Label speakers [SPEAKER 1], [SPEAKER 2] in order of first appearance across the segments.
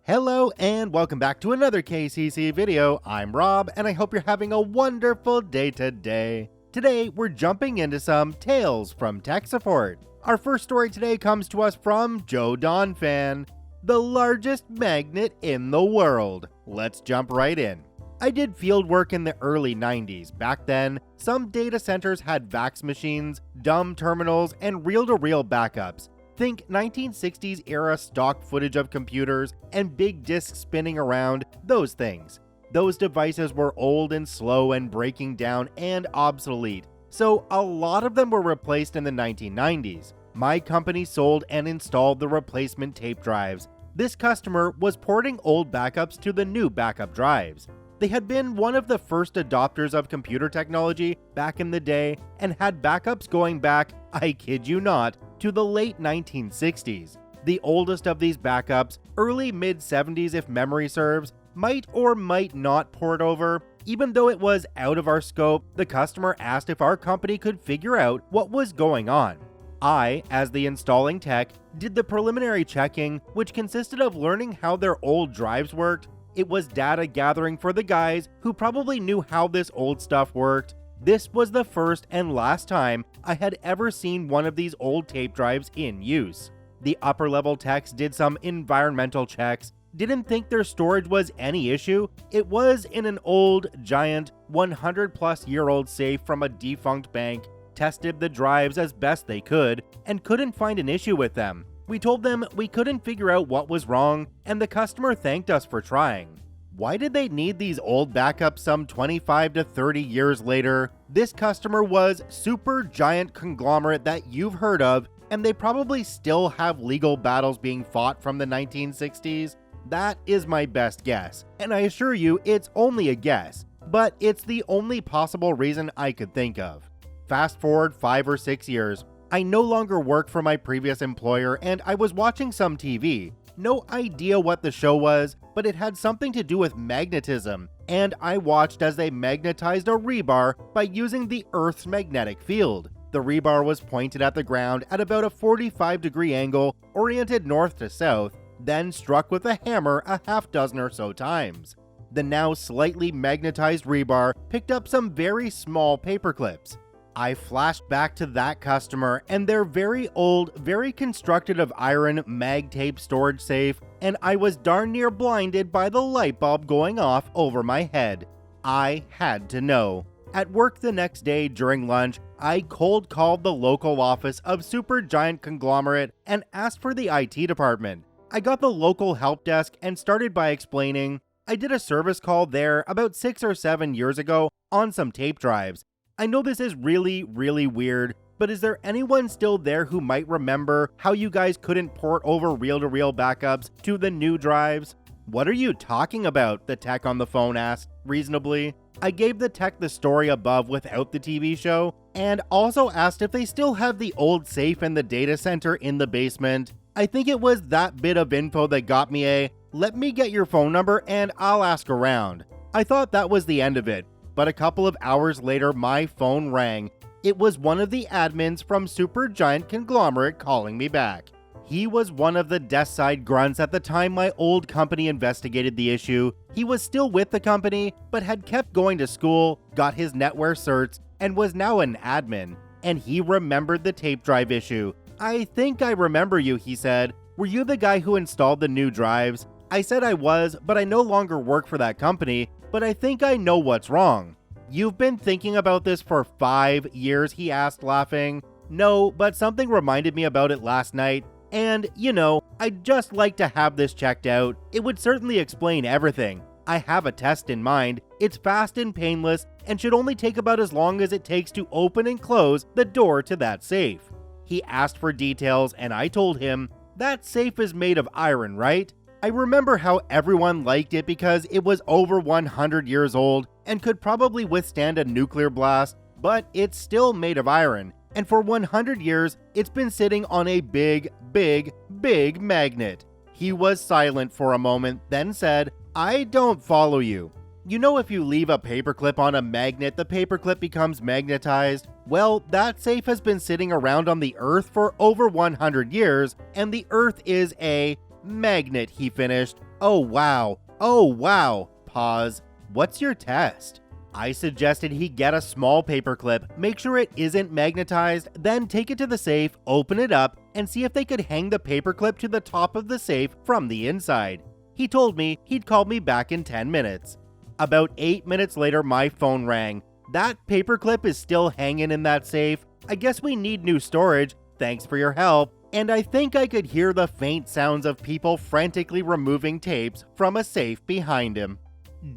[SPEAKER 1] Hello and welcome back to another KCC video. I'm Rob and I hope you're having a wonderful day today. Today we're jumping into some Tales from Tech Support. Our first story today comes to us from Joe Don Fan, the largest magnet in the world. Let's jump right in. I did field work in the early 90s. Back then, some data centers had VAX machines, dumb terminals, and reel-to-reel backups. Think 1960s era stock footage of computers and big disks spinning around, those things. Those devices were old and slow and breaking down and obsolete, so a lot of them were replaced in the 1990s. My company sold and installed the replacement tape drives. This customer was porting old backups to the new backup drives. They had been one of the first adopters of computer technology back in the day and had backups going back, I kid you not, to the late 1960s. The oldest of these backups, early mid-70s if memory serves, might or might not port over. Even though it was out of our scope, the customer asked if our company could figure out what was going on. I, as the installing tech, did the preliminary checking, which consisted of learning how their old drives worked. It was data gathering for the guys who probably knew how this old stuff worked. This was the first and last time I had ever seen one of these old tape drives in use. The upper level techs did some environmental checks, didn't think their storage was any issue. It was in an old, giant, 100-plus-year-old safe from a defunct bank, tested the drives as best they could, and couldn't find an issue with them. We told them we couldn't figure out what was wrong, and the customer thanked us for trying. Why did they need these old backups some 25 to 30 years later? This customer was super giant conglomerate that you've heard of, and they probably still have legal battles being fought from the 1960s. That is my best guess, and I assure you it's only a guess, but it's the only possible reason I could think of. Fast forward 5 or 6 years, I no longer work for my previous employer and I was watching some TV. No idea what the show was, but it had something to do with magnetism, and I watched as they magnetized a rebar by using the Earth's magnetic field. The rebar was pointed at the ground at about a 45-degree angle, oriented north to south, then struck with a hammer a half dozen or so times. The now slightly magnetized rebar picked up some very small paper clips. I flashed back to that customer and their very old, very constructed of iron mag tape storage safe, and I was darn near blinded by the light bulb going off over my head. I had to know. At work the next day during lunch, I cold called the local office of Supergiant Conglomerate and asked for the IT department. I got the local help desk and started by explaining I did a service call there about 6 or 7 years ago on some tape drives. I know this is really weird, but is there anyone still there who might remember how you guys couldn't port over reel-to-reel backups to the new drives? What are you talking about? The tech on the phone asked, reasonably. I gave the tech the story above without the TV show, and also asked if they still have the old safe in the data center in the basement. I think it was that bit of info that got me a, let me get your phone number and I'll ask around. I thought that was the end of it. But a couple of hours later, my phone rang. It was one of the admins from Supergiant Conglomerate calling me back. He was one of the desk side grunts at the time my old company investigated the issue. He was still with the company, but had kept going to school, got his netware certs, and was now an admin. And he remembered the tape drive issue. I think I remember you, he said. Were you the guy who installed the new drives? I said I was, but I no longer work for that company. But I think I know what's wrong. You've been thinking about this for 5 years, he asked, laughing. No, but something reminded me about it last night. And, you know, I'd just like to have this checked out. It would certainly explain everything. I have a test in mind. It's fast and painless and should only take about as long as it takes to open and close the door to that safe. He asked for details and I told him, that safe is made of iron, right? I remember how everyone liked it because it was over 100 years old and could probably withstand a nuclear blast, but it's still made of iron, and for 100 years, it's been sitting on a big magnet. He was silent for a moment, then said, I don't follow you. You know, if you leave a paperclip on a magnet, the paperclip becomes magnetized? Well, that safe has been sitting around on the Earth for over 100 years, and the Earth is a magnet, he finished, Oh wow, pause. What's your test? I suggested he get a small paperclip, make sure it isn't magnetized, then take it to the safe, open it up, and see if they could hang the paperclip to the top of the safe from the inside. He told me he'd call me back in 10 minutes. About 8 minutes later, my phone rang. That paperclip is still hanging in that safe. I guess we need new storage. Thanks for your help. And I think I could hear the faint sounds of people frantically removing tapes from a safe behind him.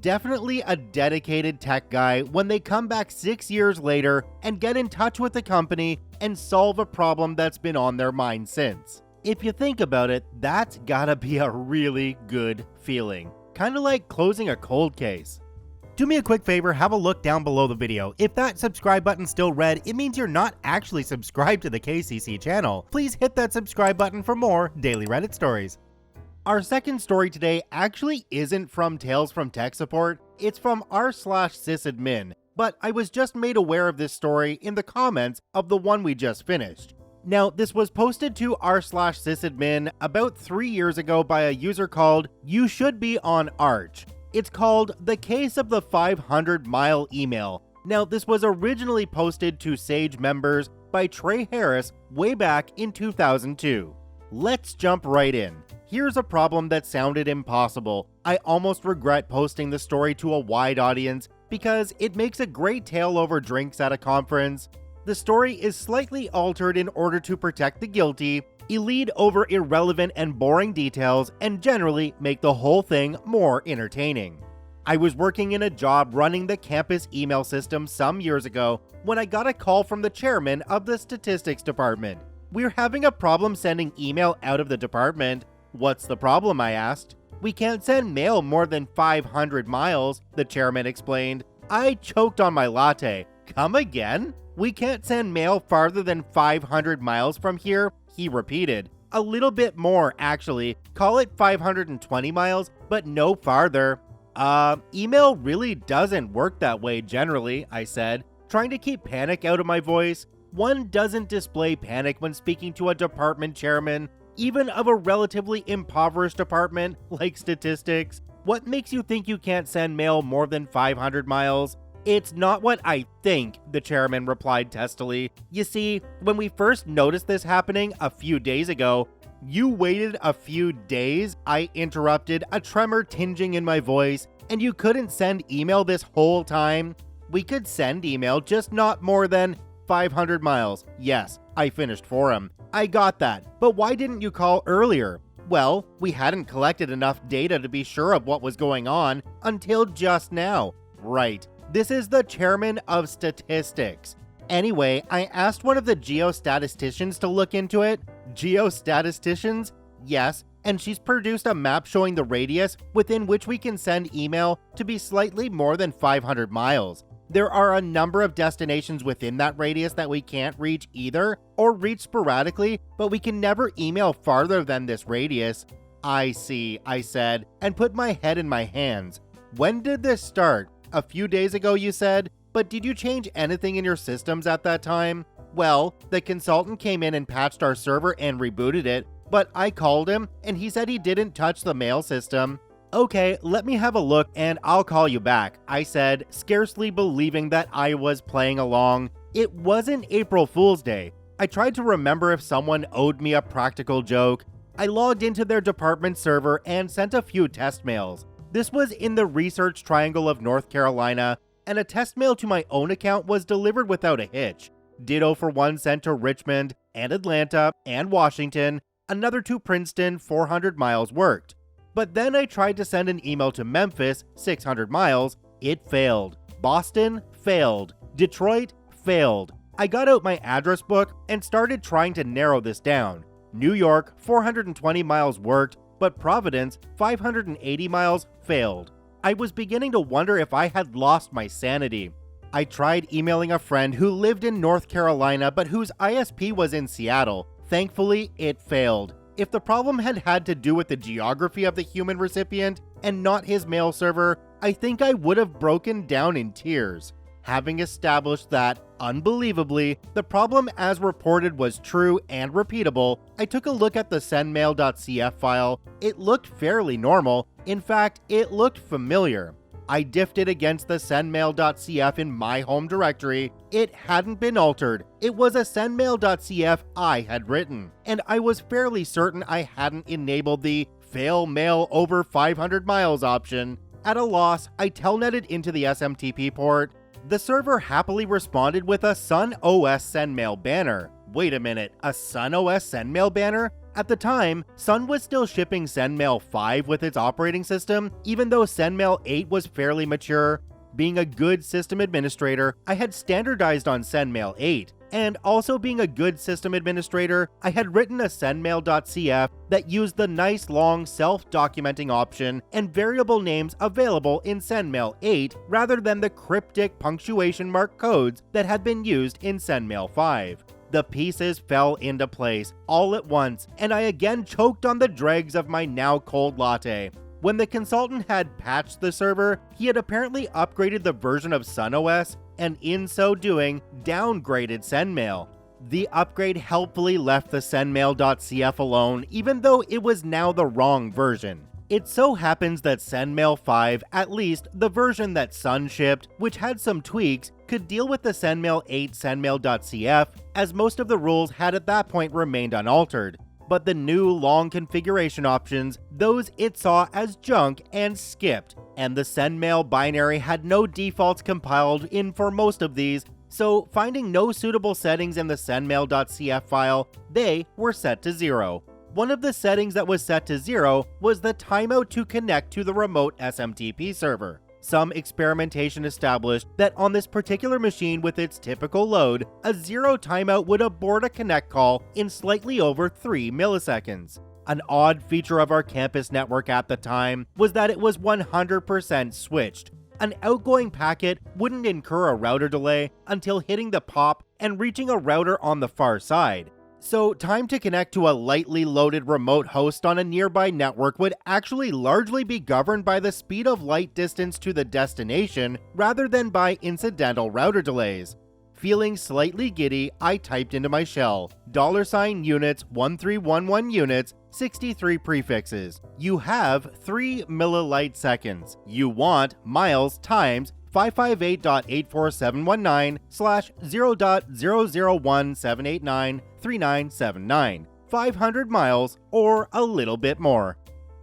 [SPEAKER 1] Definitely a dedicated tech guy when they come back 6 years later and get in touch with the company and solve a problem that's been on their mind since. If you think about it, that's gotta be a really good feeling. Kinda like closing a cold case. Do me a quick favor, have a look down below the video. If that subscribe button's still red, it means you're not actually subscribed to the KCC channel. Please hit that subscribe button for more daily Reddit stories. Our second story today actually isn't from Tales from Tech Support, it's from r/sysadmin, but I was just made aware of this story in the comments of the one we just finished. Now, this was posted to r/sysadmin about 3 years ago by a user called You Should Be on Arch. It's called The Case of the 500-Mile Email. Now, this was originally posted to Sage members by Trey Harris way back in 2002. Let's jump right in. Here's a problem that sounded impossible. I almost regret posting the story to a wide audience because it makes a great tale over drinks at a conference. The story is slightly altered in order to protect the guilty, elide over irrelevant and boring details, and generally make the whole thing more entertaining. I was working in a job running the campus email system some years ago when I got a call from the chairman of the statistics department. We're having a problem sending email out of the department. What's the problem? I asked. We can't send mail more than 500 miles, the chairman explained. I choked on my latte. Come again? We can't send mail farther than 500 miles from here, he repeated. A little bit more, actually. Call it 520 miles, but no farther. Email really doesn't work that way generally, I said, trying to keep panic out of my voice. One doesn't display panic when speaking to a department chairman, even of a relatively impoverished department like statistics. What makes you think you can't send mail more than 500 miles? It's not what I think, the chairman replied testily. You see, when we first noticed this happening a few days ago, You waited a few days? I interrupted, a tremor tinging in my voice. And you couldn't send email this whole time? We could send email, just not more than 500 miles. Yes, I finished for him. I got that, but why didn't you call earlier? Well, we hadn't collected enough data to be sure of what was going on until just now. Right. This is the chairman of statistics. Anyway, I asked one of the geostatisticians to look into it. Geostatisticians? Yes, and she's produced a map showing the radius within which we can send email to be slightly more than 500 miles. There are a number of destinations within that radius that we can't reach either, or reach sporadically, but we can never email farther than this radius. I see, I said, and put my head in my hands. When did this start? A few days ago, you said? But did you change anything in your systems at that time? Well, the consultant came in and patched our server and rebooted it, but I called him and he said he didn't touch the mail system. Okay, let me have a look and I'll call you back, I said, scarcely believing that I was playing along. It wasn't April Fool's Day. I tried to remember if someone owed me a practical joke. I logged into their department server and sent a few test mails. This was in the Research Triangle of North Carolina, and a test mail to my own account was delivered without a hitch. Ditto for one sent to Richmond and Atlanta and Washington. Another to Princeton, 400 miles worked. But then I tried to send an email to Memphis, 600 miles. It failed. Boston failed. Detroit failed. I got out my address book and started trying to narrow this down. New York, 420 miles worked, but Providence, 580 miles failed. I was beginning to wonder if I had lost my sanity. I tried emailing a friend who lived in North Carolina but whose ISP was in Seattle. Thankfully, it failed. If the problem had to do with the geography of the human recipient and not his mail server, I think I would have broken down in tears. Having established that, unbelievably, the problem as reported was true and repeatable, I took a look at the sendmail.cf file. It looked fairly normal. In fact, it looked familiar. I diffed it against the sendmail.cf in my home directory. It hadn't been altered. It was a sendmail.cf I had written, and I was fairly certain I hadn't enabled the fail mail over 500 miles option. At a loss, I telnetted into the SMTP port. The server happily responded with a Sun OS sendmail banner. Wait a minute, a Sun OS sendmail banner? At the time, Sun was still shipping SendMail 5 with its operating system, even though SendMail 8 was fairly mature. Being a good system administrator, I had standardized on SendMail 8, and also being a good system administrator, I had written a sendmail.cf that used the nice long self-documenting option and variable names available in SendMail 8 rather than the cryptic punctuation mark codes that had been used in SendMail 5. The pieces fell into place all at once, and I again choked on the dregs of my now cold latte. When the consultant had patched the server, he had apparently upgraded the version of SunOS, and in so doing, downgraded SendMail. The upgrade helpfully left the sendmail.cf alone, even though it was now the wrong version. It so happens that SendMail 5, at least the version that Sun shipped, which had some tweaks, could deal with the SendMail 8 sendmail.cf, as most of the rules had at that point remained unaltered. But the new long configuration options, those it saw as junk and skipped, and the SendMail binary had no defaults compiled in for most of these, so finding no suitable settings in the sendmail.cf file, they were set to 0. One of the settings that was set to 0 was the timeout to connect to the remote SMTP server. Some experimentation established that on this particular machine with its typical load, a 0 timeout would abort a connect call in slightly over 3 milliseconds. An odd feature of our campus network at the time was that it was 100% switched. An outgoing packet wouldn't incur a router delay until hitting the POP and reaching a router on the far side. So time to connect to a lightly loaded remote host on a nearby network would actually largely be governed by the speed of light distance to the destination rather than by incidental router delays. Feeling slightly giddy, I typed into my shell, $units, 1311 units, 63 prefixes. You have 3 millilight seconds. You want miles times 558.84719/0.0017893979, 500 miles, or a little bit more.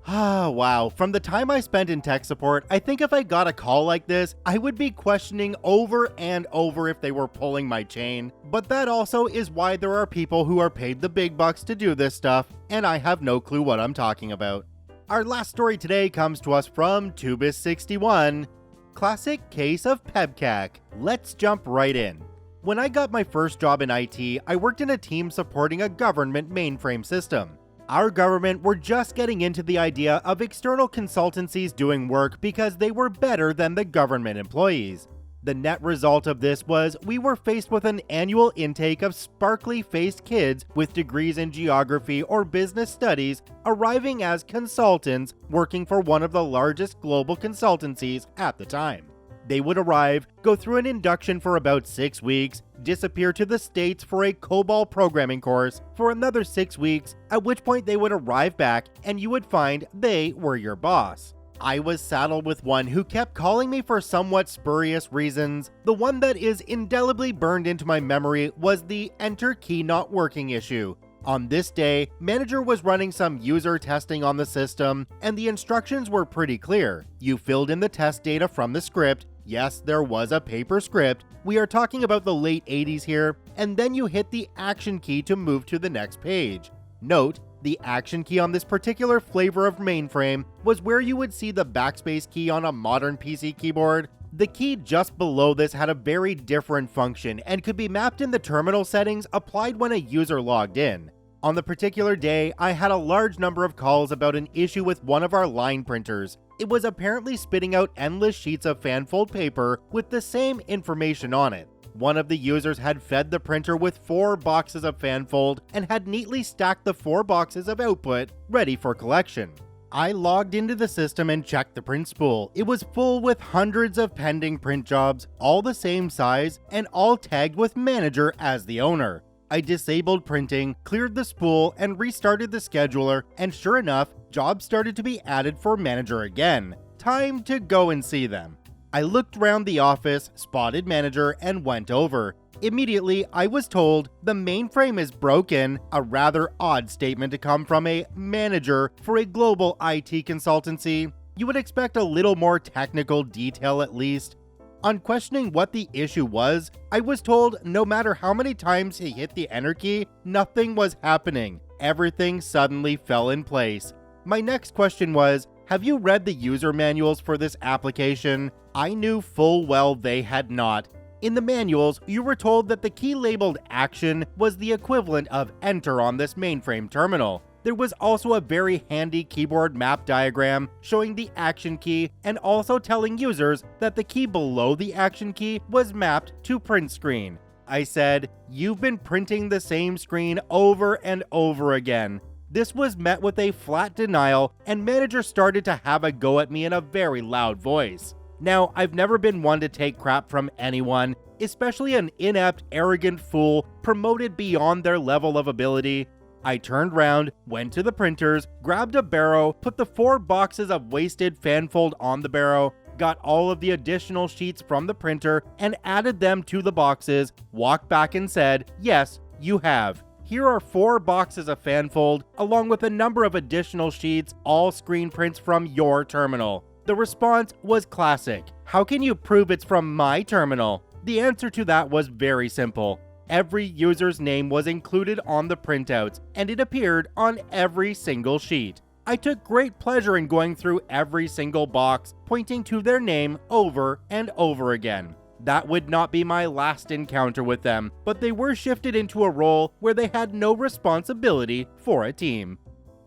[SPEAKER 1] Wow, from the time I spent in tech support, I think if I got a call like this, I would be questioning over and over if they were pulling my chain. But that also is why there are people who are paid the big bucks to do this stuff, and I have no clue what I'm talking about. Our last story today comes to us from Tubis61. Classic case of PEBCAC. Let's jump right in. When I got my first job in IT, I worked in a team supporting a government mainframe system. Our government were just getting into the idea of external consultancies doing work because they were better than the government employees. The net result of this was we were faced with an annual intake of sparkly-faced kids with degrees in geography or business studies arriving as consultants working for one of the largest global consultancies at the time. They would arrive, go through an induction for about 6 weeks, disappear to the States for a COBOL programming course for another 6 weeks, at which point they would arrive back and you would find they were your boss. I was saddled with one who kept calling me for somewhat spurious reasons. The one that is indelibly burned into my memory was the enter key not working issue. On this day, manager was running some user testing on the system, and the instructions were pretty clear. You filled in the test data from the script. Yes, there was a paper script. We are talking about the late 80s here, and then you hit the action key to move to the next page. Note, the action key on this particular flavor of mainframe was where you would see the backspace key on a modern PC keyboard. The key just below this had a very different function and could be mapped in the terminal settings applied when a user logged in. On the particular day, I had a large number of calls about an issue with one of our line printers. It was apparently spitting out endless sheets of fanfold paper with the same information on it. One of the users had fed the printer with 4 boxes of fanfold and had neatly stacked the 4 boxes of output ready for collection. I logged into the system and checked the print spool. It was full with hundreds of pending print jobs, all the same size, and all tagged with manager as the owner. I disabled printing, cleared the spool, and restarted the scheduler, and sure enough, jobs started to be added for manager again. Time to go and see them. I looked around the office, spotted manager, and went over. Immediately, I was told the mainframe is broken, a rather odd statement to come from a manager for a global IT consultancy. You would expect a little more technical detail at least. On questioning what the issue was, I was told no matter how many times he hit the enter key, nothing was happening. Everything suddenly fell in place. My next question was, have you read the user manuals for this application? I knew full well they had not. In the manuals, you were told that the key labeled Action was the equivalent of Enter on this mainframe terminal. There was also a very handy keyboard map diagram showing the Action key and also telling users that the key below the Action key was mapped to Print Screen. I said, "You've been printing the same screen over and over again." This was met with a flat denial, and manager started to have a go at me in a very loud voice. Now, I've never been one to take crap from anyone, especially an inept, arrogant fool promoted beyond their level of ability. I turned round, went to the printers, grabbed a barrow, put the 4 boxes of wasted fanfold on the barrow, got all of the additional sheets from the printer and added them to the boxes, walked back and said, "Yes, you have. Here are 4 boxes of fanfold, along with a number of additional sheets, all screen prints from your terminal." The response was classic. "How can you prove it's from my terminal?" The answer to that was very simple. Every user's name was included on the printouts, and it appeared on every single sheet. I took great pleasure in going through every single box, pointing to their name over and over again. That would not be my last encounter with them, but they were shifted into a role where they had no responsibility for a team.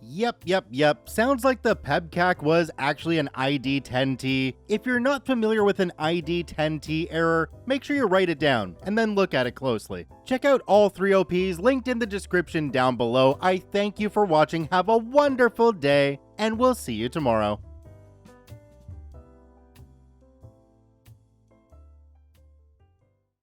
[SPEAKER 1] Yep. Sounds like the PEBCAC was actually an ID10T. If you're not familiar with an ID10T error, make sure you write it down and then look at it closely. Check out all 3 OPs linked in the description down below. I thank you for watching. Have a wonderful day, and we'll see you tomorrow.